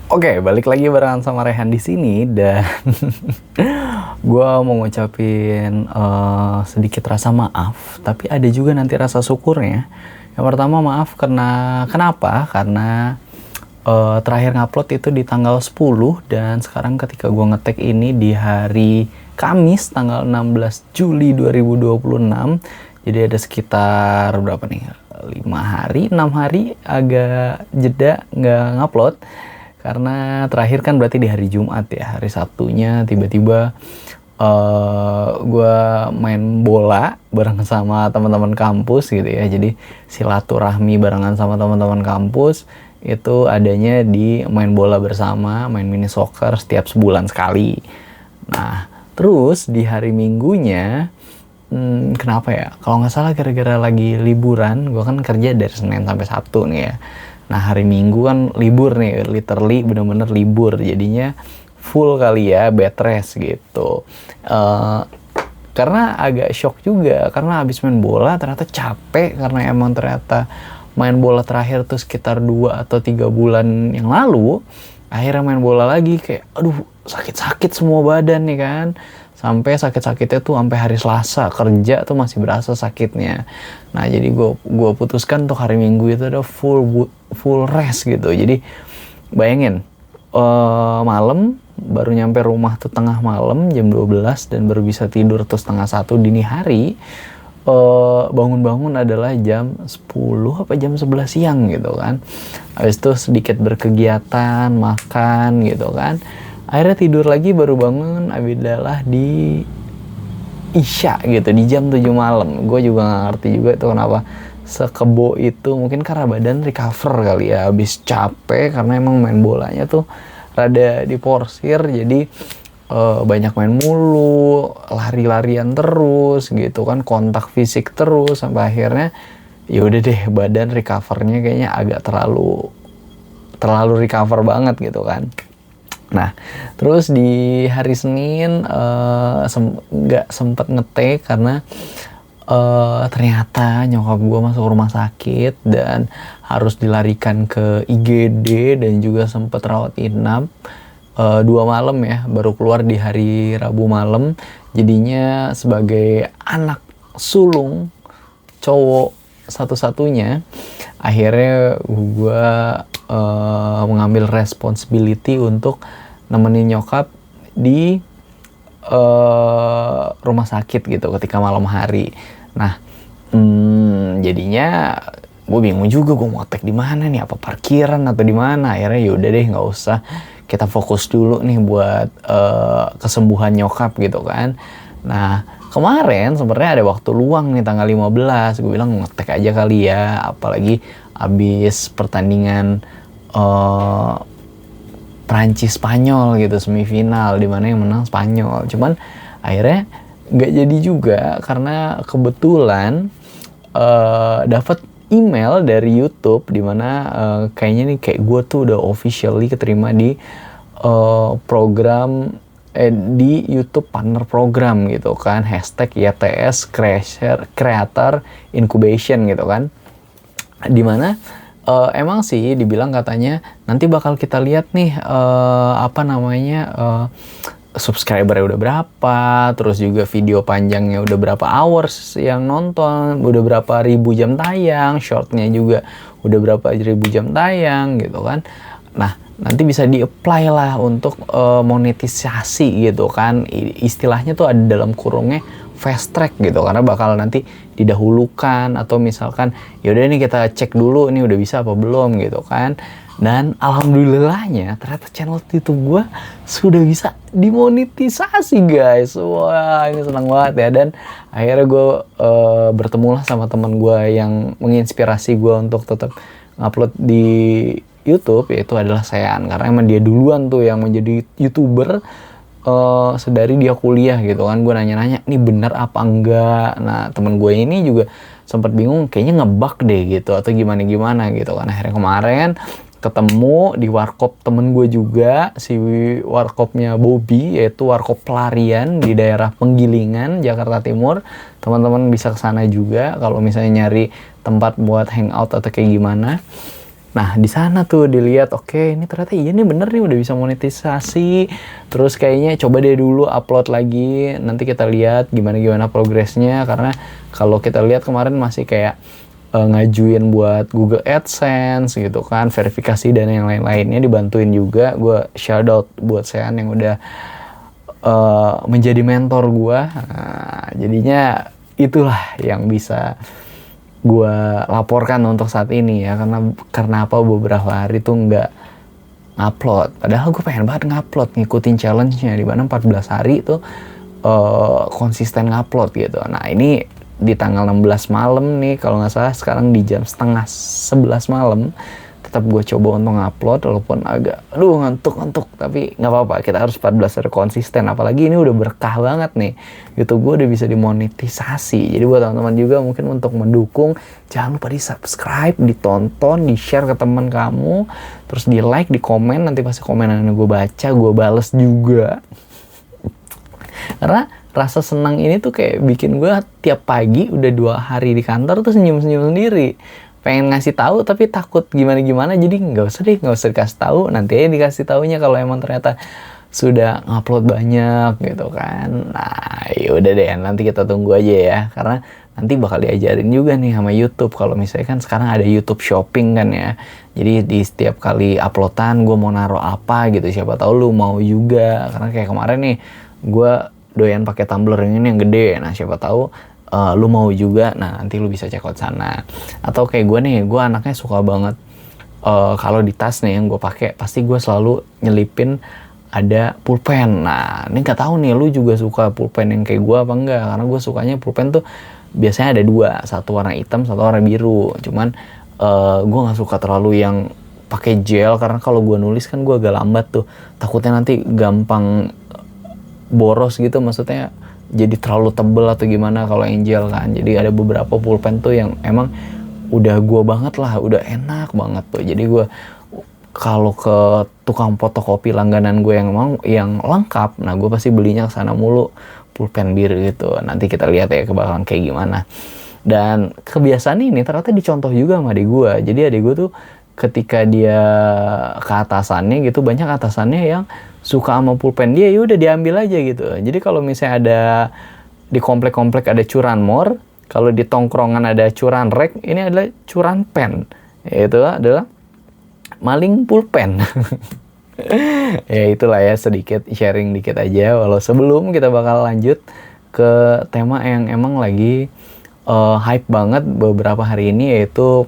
Oke, balik lagi barengan sama Rehan di sini dan gue mau ngucapin sedikit rasa maaf, tapi ada juga nanti rasa syukurnya. Yang pertama maaf kenapa? Karena terakhir ngupload itu di tanggal 10 dan sekarang ketika gue ngetek ini di hari Kamis tanggal 16 Juli 2026. Jadi ada sekitar berapa nih? 6 hari agak jeda nggak ngupload. Karena terakhir kan berarti di hari Jumat ya, hari Sabtunya tiba-tiba gue main bola bareng sama teman-teman kampus gitu ya. Jadi silaturahmi barengan sama teman-teman kampus itu adanya di main bola bersama, main mini soccer setiap sebulan sekali. Nah, terus di hari Minggunya, kenapa ya? Kalau nggak salah gara-gara lagi liburan, gue kan kerja dari Senin sampai Sabtu nih ya. Nah hari Minggu kan libur nih, literally bener-bener libur, jadinya full kali ya bed rest gitu. Karena agak shock juga, karena habis main bola ternyata capek, karena emang ternyata main bola terakhir tuh sekitar 2 atau 3 bulan yang lalu. Akhirnya main bola lagi kayak aduh sakit-sakit semua badan nih kan. Sampai sakit-sakitnya tuh sampai hari Selasa kerja tuh masih berasa sakitnya. Nah jadi gue putuskan tuh hari Minggu itu ada full rest gitu. Jadi bayangin malam baru nyampe rumah tuh tengah malam jam 12 dan baru bisa tidur tuh setengah 1 dini hari. Bangun-bangun adalah jam 10 apa jam 11 siang gitu kan. Habis itu sedikit berkegiatan, makan gitu kan. Akhirnya tidur lagi baru bangun adalah di Isya gitu, di jam 7 malam. Gue juga gak ngerti juga itu kenapa sekebo itu, mungkin karena badan recover kali ya, habis capek karena emang main bolanya tuh rada diporsir, jadi banyak main mulu, lari-larian terus gitu kan, kontak fisik terus, sampai akhirnya ya udah deh badan recovernya kayaknya agak terlalu recover banget gitu kan. Nah, terus di hari Senin nggak sempet ngetek karena ternyata nyokap gue masuk rumah sakit dan harus dilarikan ke IGD dan juga sempet rawat inap 2 malam ya, baru keluar di hari Rabu malam. Jadinya sebagai anak sulung cowok satu-satunya, akhirnya gue mengambil responsibility untuk nemenin nyokap di rumah sakit gitu ketika malam hari. Nah, jadinya gue bingung juga gue mau tag di mana nih, apa parkiran atau di mana. Akhirnya yaudah deh nggak usah, kita fokus dulu nih buat kesembuhan nyokap gitu kan. Nah kemarin sebenarnya ada waktu luang nih tanggal 15, gue bilang ngetek aja kali ya, apalagi abis pertandingan Prancis Spanyol gitu semifinal, dimana yang menang Spanyol. Cuman akhirnya nggak jadi juga karena kebetulan dapat email dari YouTube dimana kayaknya nih kayak gue tuh udah officially keterima di program di YouTube Partner Program gitu kan, hashtag YTS Creator Incubation gitu kan, dimana emang sih dibilang katanya nanti bakal kita lihat nih subscribernya udah berapa, terus juga video panjangnya udah berapa hours yang nonton, udah berapa ribu jam tayang, shortnya juga udah berapa ribu jam tayang gitu kan. Nah nanti bisa di-apply lah untuk monetisasi gitu kan, istilahnya tuh ada dalam kurungnya fast track gitu, karena bakal nanti didahulukan atau misalkan yaudah ini kita cek dulu ini udah bisa apa belum gitu kan. Dan alhamdulillahnya ternyata channel YouTube gue sudah bisa dimonetisasi guys. Wah ini senang banget ya. Dan akhirnya gue bertemulah sama teman gue yang menginspirasi gue untuk tetap ngupload di YouTube, yaitu adalah Sean, karena emang dia duluan tuh yang menjadi YouTuber sedari dia kuliah gitu kan. Gue nanya-nanya ini bener apa enggak. Nah temen gue ini juga sempat bingung, kayaknya ngebug deh gitu atau gimana gitu kan. Akhirnya kemarin ketemu di warkop temen gue juga, si warkopnya Bobby, yaitu warkop pelarian di daerah Penggilingan, Jakarta Timur. Teman-teman bisa kesana juga kalau misalnya nyari tempat buat hangout atau kayak gimana. Nah di sana tuh dilihat, oke, ini ternyata iya nih bener nih udah bisa monetisasi. Terus kayaknya coba deh dulu upload lagi, nanti kita lihat gimana progresnya. Karena kalau kita lihat kemarin masih kayak ngajuin buat Google AdSense gitu kan, verifikasi dan yang lain-lainnya dibantuin juga. Gue shout out buat Sean yang udah menjadi mentor gue. Nah, jadinya itulah yang bisa gue laporkan untuk saat ini ya, karena apa, beberapa hari tuh nggak ngupload, padahal gue pengen banget ngupload, ngikutin challenge-nya, di mana 14 hari tuh konsisten ngupload gitu. Nah ini di tanggal 16 malam nih kalau nggak salah, sekarang di jam setengah 11 malam tetap gue coba untuk ngupload, walaupun agak ngantuk, tapi nggak apa-apa, kita harus 14 hari konsisten. Apalagi ini udah berkah banget nih, YouTube gue udah bisa dimonetisasi. Jadi buat teman-teman juga mungkin untuk mendukung, jangan lupa di subscribe, ditonton, di share ke teman kamu, terus di like, di komen. Nanti pasti komenan gue baca, gue bales juga. Karena rasa senang ini tuh kayak bikin gue tiap pagi udah 2 hari di kantor tuh senyum-senyum sendiri. Pengen ngasih tahu tapi takut gimana-gimana, jadi nggak usah dikasih tahu. Nanti aja dikasih taunya kalau emang ternyata sudah ngupload banyak gitu kan. Nah yaudah deh, nanti kita tunggu aja ya, karena nanti bakal diajarin juga nih sama YouTube. Kalau misalnya kan sekarang ada YouTube Shopping kan ya, jadi di setiap kali uploadan gue mau naruh apa gitu, siapa tahu lu mau juga. Karena kayak kemarin nih gue doyan pakai tumbler ini yang gede, nah siapa tahu lu mau juga, nah nanti lu bisa check out sana. Atau kayak gue nih, gue anaknya suka banget kalau di tas nih yang gue pakai, pasti gue selalu nyelipin ada pulpen. Nah ini nggak tahu nih lu juga suka pulpen yang kayak gue apa enggak, karena gue sukanya pulpen tuh biasanya ada 2, satu warna hitam, satu warna biru. Cuman gue nggak suka terlalu yang pakai gel, karena kalau gue nulis kan gue agak lambat tuh, takutnya nanti gampang boros gitu, maksudnya jadi terlalu tebel atau gimana kalau yang gel kan. Jadi ada beberapa pulpen tuh yang emang udah gue banget lah, udah enak banget tuh. Jadi gue kalau ke tukang fotokopi langganan gue yang emang yang lengkap, nah gue pasti belinya kesana mulu, pulpen biru gitu. Nanti kita lihat ya kebakalan kayak gimana. Dan kebiasaan ini ternyata dicontoh juga sama adik gue. Jadi adik gue tuh ketika dia ke atasannya gitu, banyak atasannya yang suka sama pulpen dia, ya udah diambil aja gitu. Jadi kalau misalnya ada di komplek-komplek ada curanmor, kalau di tongkrongan ada curanrek, ini adalah curanpen. Itu adalah maling pulpen. Ya itulah ya, sedikit sharing dikit aja. Walau sebelum kita bakal lanjut ke tema yang emang lagi hype banget beberapa hari ini, yaitu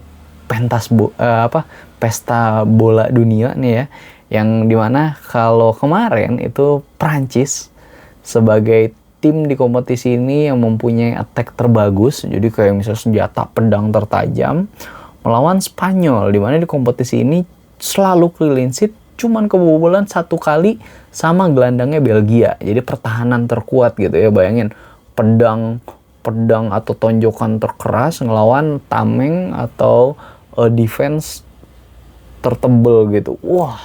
pesta bola dunia nih ya, yang dimana kalau kemarin itu Prancis sebagai tim di kompetisi ini yang mempunyai attack terbagus, jadi kayak misalnya senjata pedang tertajam, melawan Spanyol, dimana di kompetisi ini selalu clean sheet, cuman kebobolan 1 kali sama gelandangnya Belgia. Jadi pertahanan terkuat gitu ya, bayangin, pedang atau tonjokan terkeras ngelawan tameng atau defense tertebel gitu. Wah,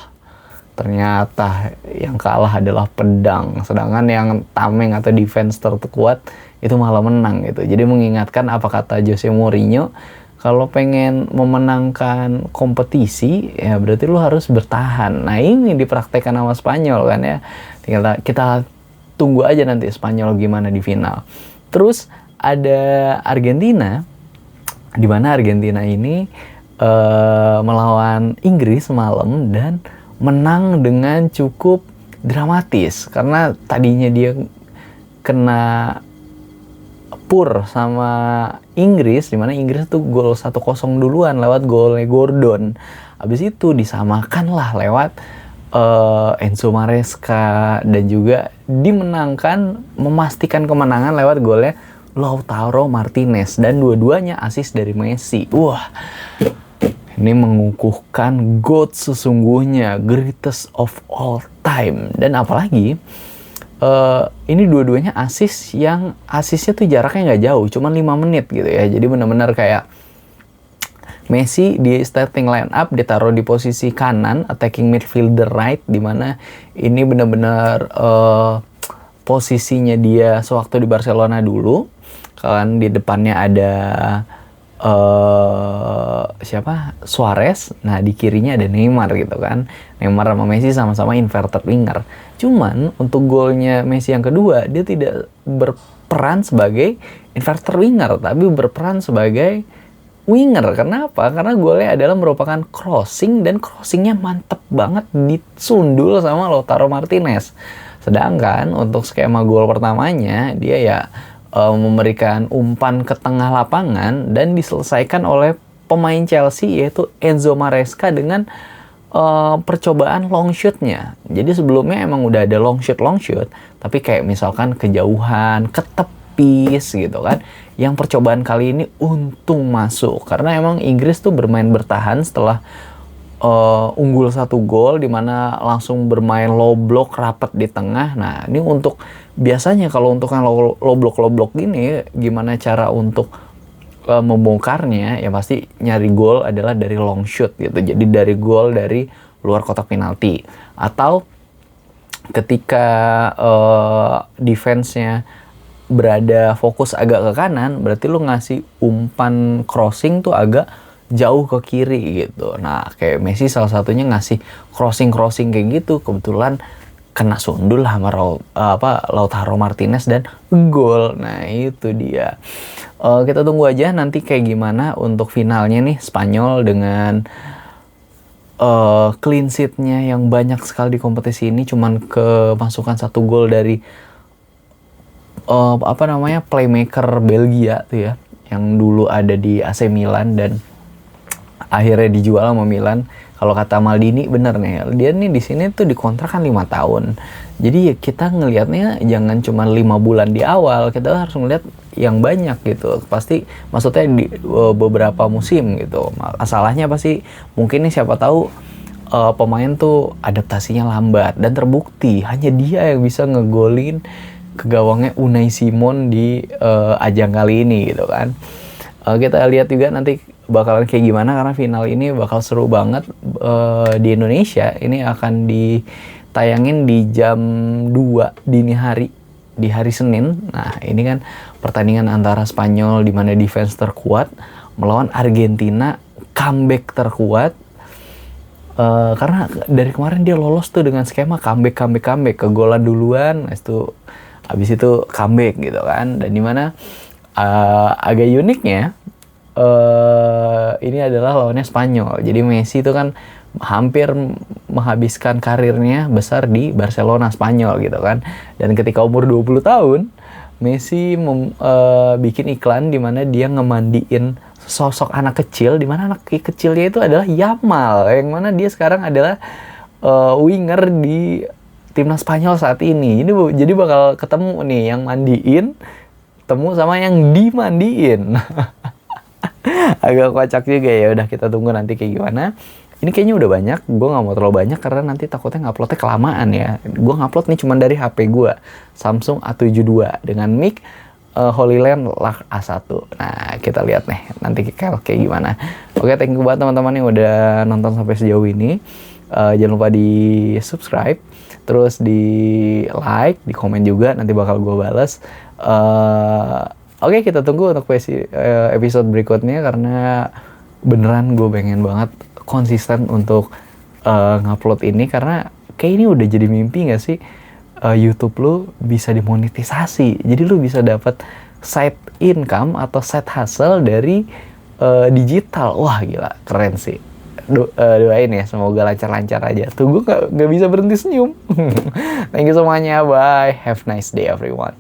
ternyata yang kalah adalah pedang, sedangkan yang tameng atau defense terkuat itu malah menang gitu. Jadi mengingatkan apa kata Jose Mourinho, kalau pengen memenangkan kompetisi ya berarti lu harus bertahan. Nah ini dipraktekkan sama Spanyol kan ya. Tinggal kita tunggu aja nanti Spanyol gimana di final. Terus ada Argentina, di mana Argentina ini melawan Inggris semalam dan menang dengan cukup dramatis, karena tadinya dia kena pur sama Inggris, dimana Inggris tuh gol 1-0 duluan lewat golnya Gordon. Habis itu disamakan lah lewat Enzo Maresca, dan juga dimenangkan, memastikan kemenangan lewat golnya Lautaro Martinez, dan dua-duanya assist dari Messi. Wah, ini mengukuhkan GOAT sesungguhnya, greatest of all time. Dan apalagi ini dua-duanya assist yang assistnya tuh jaraknya nggak jauh, cuman 5 menit gitu ya. Jadi benar-benar kayak Messi di starting line up ditaruh di posisi kanan, attacking midfielder right, dimana ini benar-benar posisinya dia sewaktu di Barcelona dulu. Kan di depannya ada siapa, Suarez. Nah di kirinya ada Neymar gitu kan. Neymar sama Messi sama-sama inverted winger. Cuman untuk golnya Messi yang kedua, dia tidak berperan sebagai inverted winger, tapi berperan sebagai winger. Kenapa? Karena golnya adalah merupakan crossing, dan crossingnya mantep banget, disundul sama Lautaro Martinez. Sedangkan untuk skema gol pertamanya, dia ya memberikan umpan ke tengah lapangan dan diselesaikan oleh pemain Chelsea yaitu Enzo Maresca dengan percobaan long shoot-nya. Jadi sebelumnya emang udah ada long shoot, tapi kayak misalkan kejauhan, ke tepis gitu kan. Yang percobaan kali ini untung masuk, karena emang Inggris tuh bermain bertahan setelah unggul 1 gol, dimana langsung bermain low block rapat di tengah. Nah ini untuk biasanya kalau untuk yang low block gini, gimana cara untuk membongkarnya, ya pasti nyari gol adalah dari long shoot gitu. Jadi dari gol dari luar kotak penalti, atau ketika defense-nya berada fokus agak ke kanan, berarti lu ngasih umpan crossing tuh agak jauh ke kiri gitu. Nah kayak Messi salah satunya ngasih crossing kayak gitu, kebetulan kena sundul sama Lautaro Martinez dan gol. Nah itu dia. Kita tunggu aja nanti kayak gimana untuk finalnya nih, Spanyol dengan clean sheet-nya yang banyak sekali di kompetisi ini, cuman kemasukan 1 gol dari playmaker Belgia tuh ya, yang dulu ada di AC Milan dan akhirnya dijual sama Milan. Kalau kata Maldini bener nih, dia nih di sini tuh dikontrak kan 5 tahun. Jadi ya kita ngelihatnya jangan cuma 5 bulan di awal, kita harus ngelihat yang banyak gitu. Pasti maksudnya di beberapa musim gitu. Masalahnya pasti mungkin nih siapa tahu pemain tuh adaptasinya lambat, dan terbukti hanya dia yang bisa ngegolin ke gawangnya Unai Simon di ajang kali ini gitu kan. Kita lihat juga nanti bakalan kayak gimana, karena final ini bakal seru banget. Di Indonesia ini akan ditayangin di jam 2 dini hari di hari Senin. Nah ini kan pertandingan antara Spanyol di mana defense terkuat melawan Argentina comeback terkuat. Karena dari kemarin dia lolos tuh dengan skema comeback, kegolan duluan, habis itu comeback gitu kan. Dan dimana agak uniknya ini adalah lawannya Spanyol. Jadi Messi itu kan hampir menghabiskan karirnya besar di Barcelona Spanyol gitu kan. Dan ketika umur 20 tahun, Messi bikin iklan di mana dia ngemandiin sosok anak kecil, di mana anak kecilnya itu adalah Yamal, yang mana dia sekarang adalah winger di timnas Spanyol saat ini. Jadi bakal ketemu nih yang mandiin, ketemu sama yang dimandiin. Agak kocak juga ya. Udah kita tunggu nanti kayak gimana. Ini kayaknya udah banyak, gue gak mau terlalu banyak karena nanti takutnya nguploadnya kelamaan ya. Gue ngupload nih cuma dari HP gue, Samsung A72 dengan mic Holyland LAC A1. Nah kita lihat nih nanti kayak gimana. Oke, thank you buat teman-teman yang udah nonton sampai sejauh ini. Jangan lupa di subscribe, terus di like, di komen juga, nanti bakal gue bales. Oke, kita tunggu untuk episode berikutnya, karena beneran gue pengen banget konsisten untuk ngupload ini, karena kayak ini udah jadi mimpi gak sih YouTube lu bisa dimonetisasi. Jadi lu bisa dapat side income atau side hustle dari digital. Wah gila, keren sih. Doain ya, semoga lancar-lancar aja. Tuh gue gak bisa berhenti senyum. Thank you semuanya, bye. Have a nice day everyone.